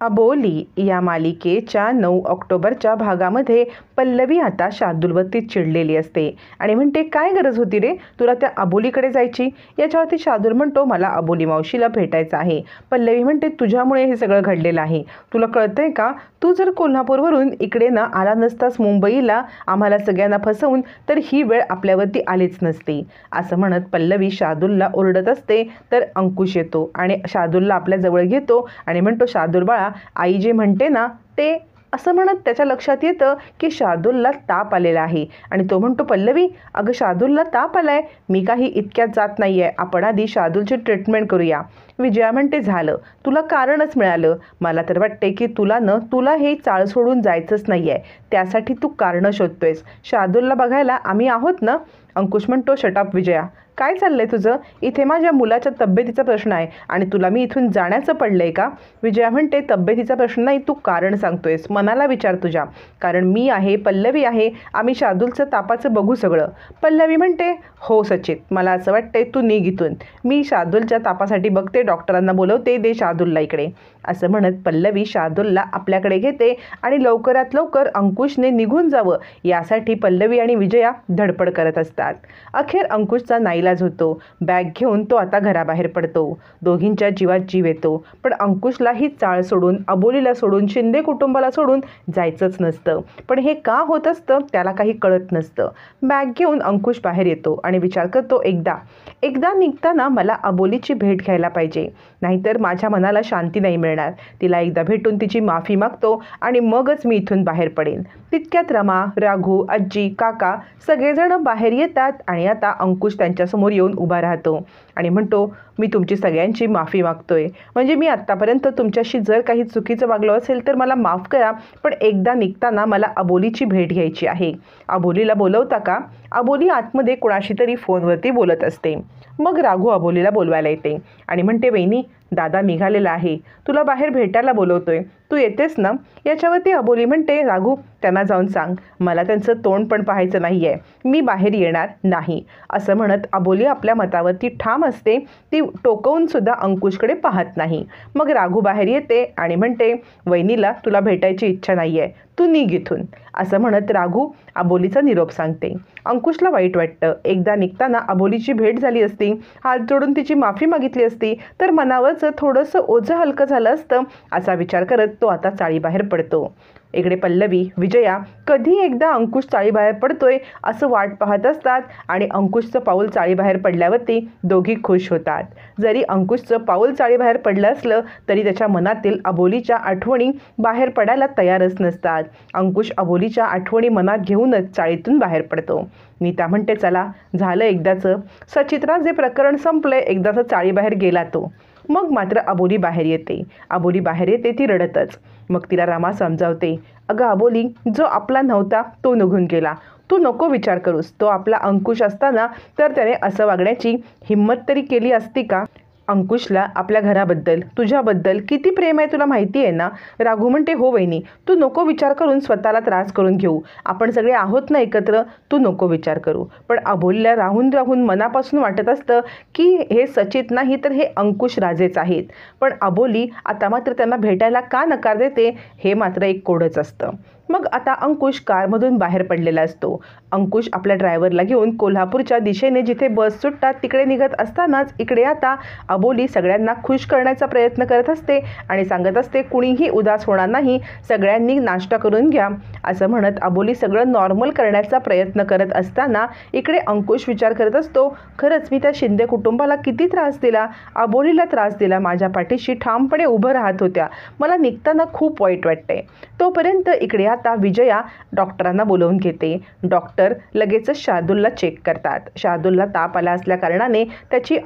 अबोली या मालिकेच्या 9 ऑक्टोबरच्या भागामध्ये पल्लवी आता शार्दूलवरती चिडलेली असते आणि म्हणते, काय गरज होती रे तुला त्या अबोलीकडे जायची. याच्यावरती शार्दूल म्हणतो, मला अबोली मावशीला भेटायचं आहे. पल्लवी म्हणते, तुझ्यामुळे हे सगळं घडलेलं आहे. तुला कळतंय का, तू जर कोल्हापूरवरून इकडे ना आला नसतास मुंबईला आम्हाला सगळ्यांना फसवून, तर ही वेळ आपल्यावरती आलीच नसती. असं म्हणत पल्लवी शार्दूलला ओरडत असते. तर अंकुश येतो आणि शार्दूलला आपल्या जवळ घेतो आणि म्हणतो, शार्दूल बाळा, आई जे म्हणते ना ते. असं म्हणत त्याच्या लक्षात येतं की शार्दूलला ताप आलेला आहे आणि तो म्हणतो, पल्लवी अगं शार्दूलला ताप आलाय, मी काही इतक्यात जात नाही आहे, आपण आधी शार्दूलची ट्रीटमेंट करूया. विजया म्हणते, झालं तुला कारणच मिळालं. मला तर वाटते की तुला हे चाळ सोडून जायचंच नाही आहे, त्यासाठी तू कारणं शोधतोयस. शार्दूलला बघायला आम्ही आहोत ना. अंकुश म्हणतो, शटअप विजया, काय चाललंय तुझं. इथे माझ्या मुलाच्या तब्येतीचा प्रश्न आहे आणि तुला मी इथून जाण्याचं पडलंय का. विजया म्हणते, तब्येतीचा प्रश्न नाही, तू कारण सांगतोयस, मनाला विचार तुझ्या. कारण मी आहे, पल्लवी आहे, आम्ही शार्दूलचं तापाचं बघू सगळं. पल्लवी म्हणते, हो सचित, मला असं वाटतंय तू निघ इथून. मी शार्दूलच्या तापासाठी बघते, डॉक्टरांना बोलवते, दे शार्दूलला इकडे. असं म्हणत पल्लवी शार्दूलला आपल्याकडे घेते आणि लवकरात लवकर अंकुशने निघून जावं यासाठी पल्लवी आणि विजया धडपड करत असतात. अखेर अंकुशचा नाईलाज होतो. बॅग घेऊन तो आता घराबाहेर पडतो. दोघींच्या जीवात जीव येतो. पण अंकुशला ही चाळ सोडून, अबोलीला सोडून, शिंदे कुटुंबाला सोडून जायचंच नसतं. पण हे का होत असतं त्याला काही कळत नसतं. बॅग घेऊन अंकुश बाहेर येतो आणि विचार करतो, एकदा निघताना मला अबोलीची भेट घ्यायला पाहिजे, नाहीतर माझ्या मनाला शांती नाही मिळणार. तिला एकदा भेटून तिची माफी मागतो आणि मगच मी इथून बाहेर पडेन. तितक्यात रमा, राघू, आजी, काका सगळेजण बाहेर येतात आणि आता अंकुश त्यांच्यासमोर येऊन उभा राहतो आणि म्हणतो, मी तुमची सगळ्यांची माफी मागतोय. म्हणजे मी आत्तापर्यंत तुमच्याशी जर काही चुकीचं वागलो असेल तर मला माफ करा, पण एकदा निघताना मला अबोलीची भेट घ्यायची आहे. अबोलीला बोलवता का. अबोली आतमध्ये कोणाशी तरी फोनवरती बोलत असते. मग राघू अबोलीला बोलवायला येते आणि म्हणते, वहिनी दादा निघालेला आहे, तुला बाहेर भेटायला बोलवतोय, तू येतेस ना. याच्यावरती अबोली म्हणते, राघू त्यांना जाऊन सांग, मला त्यांचं तोंड पण पाहायचं नाही आहे, मी बाहेर येणार नाही. असं म्हणत अबोली आपल्या मतावरती ठाम असते. ती टोकवून सुद्धा अंकुशकडे पाहत नाही. मग राघू बाहेर येते आणि म्हणते, वहिनीला तुला भेटायची इच्छा नाही आहे, तू निघ इथून. असं म्हणत राघू अबोलीचा निरोप सांगते. अंकुशला वाईट वाटतं. एकदा निघताना अबोलीची भेट झाली असती, हात जोडून तिची माफी मागितली असती, तर मनावरचं थोडंसं ओझं हलकं झालं असतं. असा विचार करत तो आता चाळीबाहेर पडतो. इकडे पल्लवी, विजया कधी एकदा अंकुश चाळीबाहेर पडतोय असं वाट पाहत असतात आणि अंकुशचं पाऊल चाळीबाहेर पडल्यावरती दोघी खुश होतात. जरी अंकुशचं पाऊल चाळीबाहेर पडलं असलं तरी त्याच्या मनातील अबोलीच्या आठवणी बाहेर पडायला तयारच नसतात. अंकुश अबोलीच्या आठवणी मनात घेऊनच चाळीतून बाहेर पडतो. नीता म्हणते, चला झालं एकदाचं, सचित्रा जे प्रकरण संपलंय, एकदाचं चाळीबाहेर गेला तो. मग मात्र अबोली बाहेर येते. अबोली बाहेर येते ती रडतच. मग तिला रमा समजावते, अगं अबोली, जो आपला नव्हता तो निघून गेला, तू नको विचार करूस. तो आपला अंकुश असताना तर त्याने असं वागण्याची हिंमत तरी केली असती का. अंकुशला आपल्या घराबद्दल, तुझ्याबद्दल किती प्रेम आहे तुला माहिती आहे ना. राघू म्हणते, हो वहिनी, तू नको विचार करून स्वतःला त्रास करून घेऊ, आपण सगळे आहोत ना एकत्र, तू नको विचार करू. पण अबोलीला राहून राहून मनापासून वाटत असतं की हे सचित नाही तर हे अंकुश राजेच आहेत. पण अबोली आता मात्र त्यांना भेटायला का नकार देते हे मात्र एक कोडच असतं. मग आता अंकुश कारमधून बाहेर पडलेला असतो. अंकुश आपल्या ड्रायव्हरला घेऊन कोल्हापूरच्या दिशेने जिथे बस सुटतात तिकडे निघत असतानाच इकडे आता अबोली सगळ्यांना खुश करण्याचा प्रयत्न करत असते आणि सांगत असते, कुणीही उदास होणार नाही, सगळ्यांनी नाश्ता करून घ्या. असं म्हणत अबोली सगळं नॉर्मल करण्याचा प्रयत्न करत असताना इकडे अंकुश विचार करत असतो, खरंच मी त्या शिंदे कुटुंबाला किती त्रास दिला, अबोलीला त्रास दिला, माझ्या पाठीशी ठामपणे उभं राहत होत्या, मला निघताना खूप वाईट वाटते. तोपर्यंत इकडे आता विजया डॉक्टरांना बोलवून घेते. डॉक्टर लगेचच शार्दूलला चेक करतात. शार्दूलला ताप आला असल्या कारणाने त्याची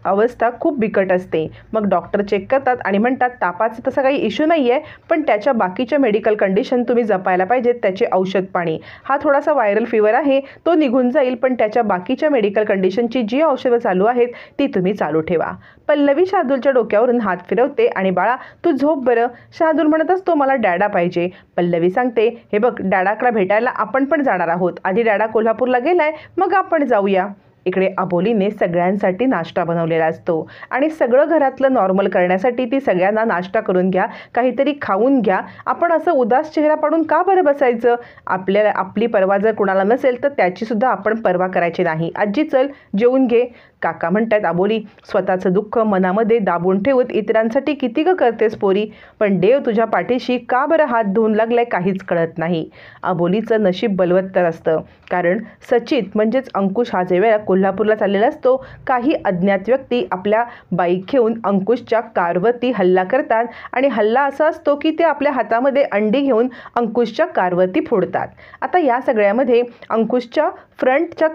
अवस्था खूप बिकट असते. मग डॉक्टर चेक करतात आणि म्हणतात, तापाचा तसा काही इश्यू नाही आहे, पण त्याच्या बाकीच्या मेडिकल कंडिशन तुम्ही जपायला पाहिजेत. त्याचे औषध पाणी, हा थोडासा व्हायरल फीवर आहे, तो निघून जाईल, पण त्याच्या बाकीच्या मेडिकल कंडिशनची जी औषधं चालू आहेत ती तुम्ही चालू ठेवा. पल्लवी शार्दूलच्या डोक्यावरून हात फिरवते आणि बाळा तू झोप बरं. शार्दूल म्हणत असतो, मला डॅडा पाहिजे. पल्लवी सांगते, हे बघ, डॅडाकडे भेटायला आपण पण जाणार आहोत, आधी डॅडा कोल्हापूरला गेलाय, मग आपण जाऊया. इकडे अबोलीने सगळ्यांसाठी नाश्ता बनवलेला असतो आणि सगळं घरातलं नॉर्मल करण्यासाठी ती सगळ्यांना नाश्ता करून घ्या, काहीतरी खाऊन घ्या, आपण असं उदास चेहरा पाडून का बरं बसायचं, आपली पर्वा जर कुणाला नसेल तर त्याचीसुद्धा आपण पर्वा करायची नाही, आजी चल जेवून घे. काका म्हणतात अबोली स्वतःचं दुःख मनामध्ये दाबून ठेवत इतरांसाठी किती ग करतेस पोरी, पण देव तुझ्या पाठीशी का बरं हात धुवून लागलाय काहीच कळत नाही. अबोलीचं नशीब बलवत्तर असतं, कारण सचित म्हणजेच अंकुश हा जे वेळा कोल्हापूरला चाललेला असतो, काही अज्ञात व्यक्ती आपल्या बाईक घेऊन अंकुशच्या कारवरती हल्ला करतात आणि हल्ला असा असतो की ते आपल्या हातामध्ये अंडी घेऊन अंकुशच्या कारवरती फोडतात. आता या सगळ्यामध्ये अंकुशच्या फ्रंटच्या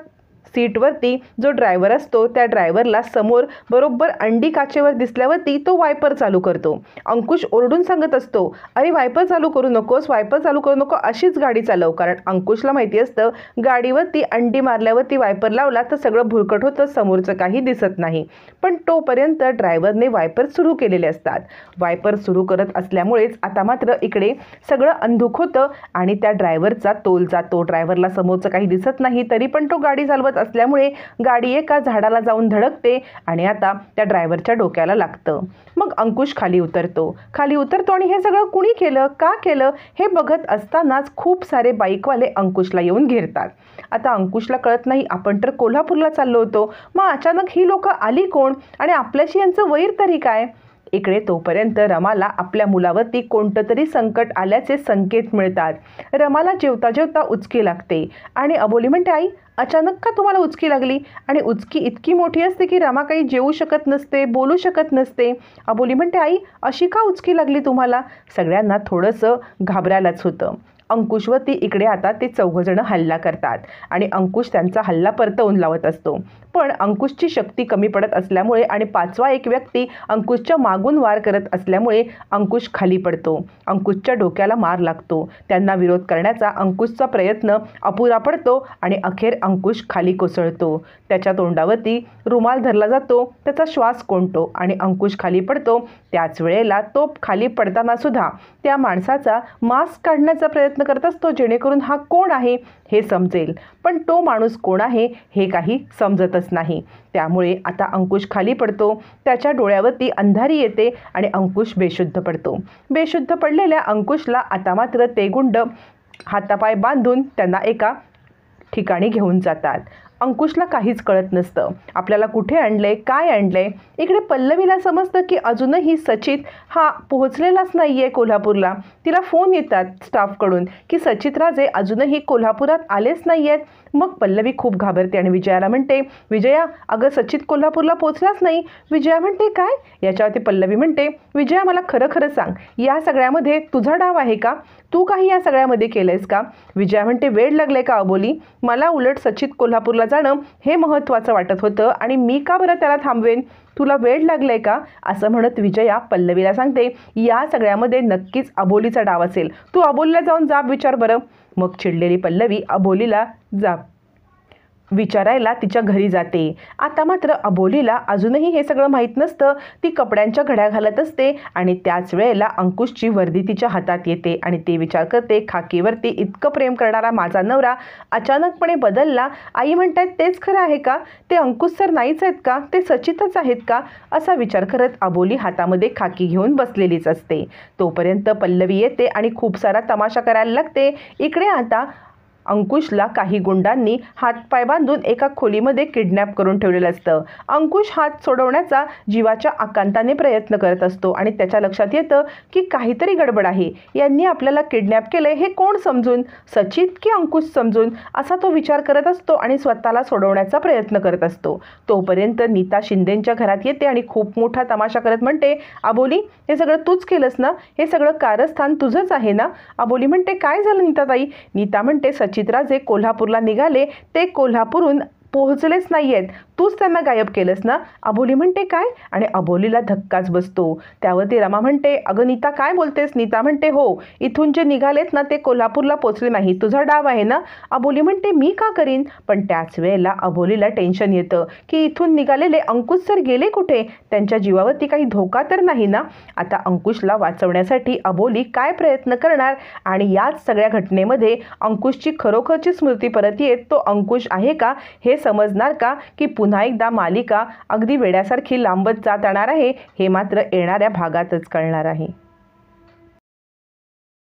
सीटवरती जो ड्रायव्हर असतो त्या ड्रायव्हरला समोर बरोबर अंडी काचेवर दिसल्यावरती तो वायपर चालू करतो. अंकुश ओरडून सांगत असतो, अरे वायपर चालू करू नकोस, वायपर चालू करू नको, अशीच गाडी चालव, कारण अंकुशला माहिती असतं गाडीवरती अंडी मारल्यावरती वायपर लावला तर सगळं भुरकट होतं, समोरचं काही दिसत नाही. पण तोपर्यंत ड्रायव्हरने वायपर सुरू केलेले असतात. वायपर सुरू करत असल्यामुळेच आता मात्र इकडे सगळं अंधुक होतं आणि त्या ड्रायव्हरचा तोल जातो. ड्रायव्हरला समोरचं काही दिसत नाही, तरी पण तो गाडी चालवत असल्यामुळे गाडी एका झाडाला जाऊन धडकते आणि आता त्या ड्रायव्हरच्या डोक्याला लागतं. मग अंकुश खाली उतरतो आणि हे सगळं कुणी केलं, का केलं हे बघत असतानाच खूप सारे बाईकवाले अंकुशला येऊन घेरतात. आता अंकुशला कळत नाही, आपण तर कोल्हापूरला चाललो होतो, मग अचानक ही लोक आली कोण आणि आपल्याशी यांचं वैर तरी काय. इकडे तोपर्यंत रमाला आपल्या मुलावरती कोणतं तरी संकट आल्याचे संकेत मिळतात. रमाला जेवता जेवता उचकी लागते आणि अबोली म्हणते, आई अचानक का तुम्हाला उचकी लागली, आणि उचकी इतकी मोठी असते की रमा काही जेवू शकत नसते, बोलू शकत नसते. अबोली म्हणते, आई अशी का उचकी लागली तुम्हाला. सगळ्यांना थोडंसं घाबरायलाच होतं. अंकुशवरती इकडे आता ते चौघजणं हल्ला करतात आणि अंकुश त्यांचा हल्ला परतवून लावत असतो. पण अंकुशची शक्ती कमी पडत असल्यामुळे आणि पाचवा एक व्यक्ती अंकुशच्या मागून वार करत असल्यामुळे अंकुश खाली पडतो. अंकुशच्या डोक्याला मार लागतो. त्यांना विरोध करण्याचा अंकुशचा प्रयत्न अपुरा पडतो आणि अखेर अंकुश खाली कोसळतो. त्याच्या तोंडावरती रुमाल धरला जातो, त्याचा श्वास कोंडतो आणि अंकुश खाली पडतो. त्याच वेळेला तो खाली पडताना सुद्धा त्या माणसाचा मास्क काढण्याचा प्रयत्न करत असतो, जेणेकरून हा कोण आहे हे समजेल. पण तो माणूस कोण आहे हे काही समजतच नाही. त्यामुळे आता अंकुश खाली पडतो, त्याच्या डोळ्यावरती अंधारी येते आणि अंकुश बेशुद्ध पडतो. बेशुद्ध पडलेल्या अंकुशला आता मात्र ते गुंड हातापाय बांधून त्यांना एका ठिकाणी घेऊन जातात. अंकुशला काहीच कळत नसतं, आपल्याला कुठे आणलंय, काय आणलंय. इकडे पल्लवीला समजतं की अजूनही सचित हा पोहोचलेलाच नाही आहे कोल्हापूरला. तिला फोन येतात स्टाफकडून की सचित राजे अजूनही कोल्हापुरात आलेच नाही आहेत. मग पल्लवी खूप घाबरते आणि विजयाला म्हणते, विजया अगं सचित कोल्हापूरला पोहोचलाच नाही. विजया म्हणते काय. याच्यावरती पल्लवी म्हणते, विजया मला खरं खरं सांग, या सगळ्यामध्ये तुझा डाव आहे का, तू काही या सगळ्यामध्ये केलंयस का. विजया म्हणते, वेळ लागले का अबोली, मला उलट सचित कोल्हापूरला जाणं हे महत्त्वाचं वाटत होतं आणि मी का बरं त्याला थांबवेन, तुला वेळ लागलाय का. असं म्हणत विजया पल्लवीला सांगते, या सगळ्यामध्ये नक्कीच अबोलीचा डाव असेल, तू अबोलीला जाऊन जाब विचार बरं. मग चिडलेली पल्लवी अबोलीला जाब विचारायला तिच्या घरी जाते. आता मात्र अबोलीला अजूनही हे सगळं माहीत नसतं. ती कपड्यांच्या घड्या घालत असते आणि त्याच वेळेला अंकुशची वर्दी तिच्या हातात येते आणि ते विचार करते, खाकीवरती इतकं प्रेम करणारा माझा नवरा अचानकपणे बदलला. आई म्हणतात तेच खरं आहे का, ते अंकुश सर नाहीच आहेत का, ते सचितच आहेत का, असा विचार करत अबोली हातामध्ये खाकी घेऊन बसलेलीच असते. तोपर्यंत पल्लवी येते आणि खूप सारा तमाशा करायला लागते. इकडे आता अंकुशला काही गुंडांनी हातपाय बांधून एका खोलीमध्ये किडनॅप करून ठेवलेलं असतं. अंकुश हात सोडवण्याचा जीवाच्या आकांताने प्रयत्न करत असतो आणि त्याच्या लक्षात येतं की काहीतरी गडबड आहे. यांनी आपल्याला किडनॅप केलंय हे कोण समजून, सचित की अंकुश समजून, असा तो विचार करत असतो आणि स्वतःला सोडवण्याचा प्रयत्न करत असतो. तोपर्यंत नीता शिंदेंच्या घरात येते आणि खूप मोठा तमाशा करत म्हणते, अबोली हे सगळं तूच केलंस ना, हे सगळं कारस्थान तुझंच आहे ना. अबोली म्हणते, काय झालं नीताताई. नीता म्हणते, सचितराजे कोल्हापूरला निघाले, ते कोल्हापूरहून पोहोचलेच नाही आहेत, तूच त्यांना गायब केलंस ना? अबोली म्हणते काय? आणि अबोलीला धक्काच बसतो. त्यावरती रमा म्हणते अगं नीता काय बोलतेस? नीता म्हणते हो, इथून जे निघालेत ना ते कोल्हापूरला पोचले नाही, तुझा डाव आहे ना? अबोली म्हणते मी का करीन? पण त्याच वेळेला अबोलीला टेन्शन येतं की इथून निघालेले अंकुश सर गेले कुठे? त्यांच्या जीवावरती काही धोका तर नाही ना? आता अंकुशला वाचवण्यासाठी अबोली काय प्रयत्न करणार? आणि याच सगळ्या घटनेमध्ये अंकुशची खरोखरची स्मृती परत येत तो अंकुश आहे का हे समजणार का, की पुन्हा एकदा मालिका अगदी वेड्यासारखी लांबत जात जाणार आहे हे मात्र येणाऱ्या भागातच कळणार आहे.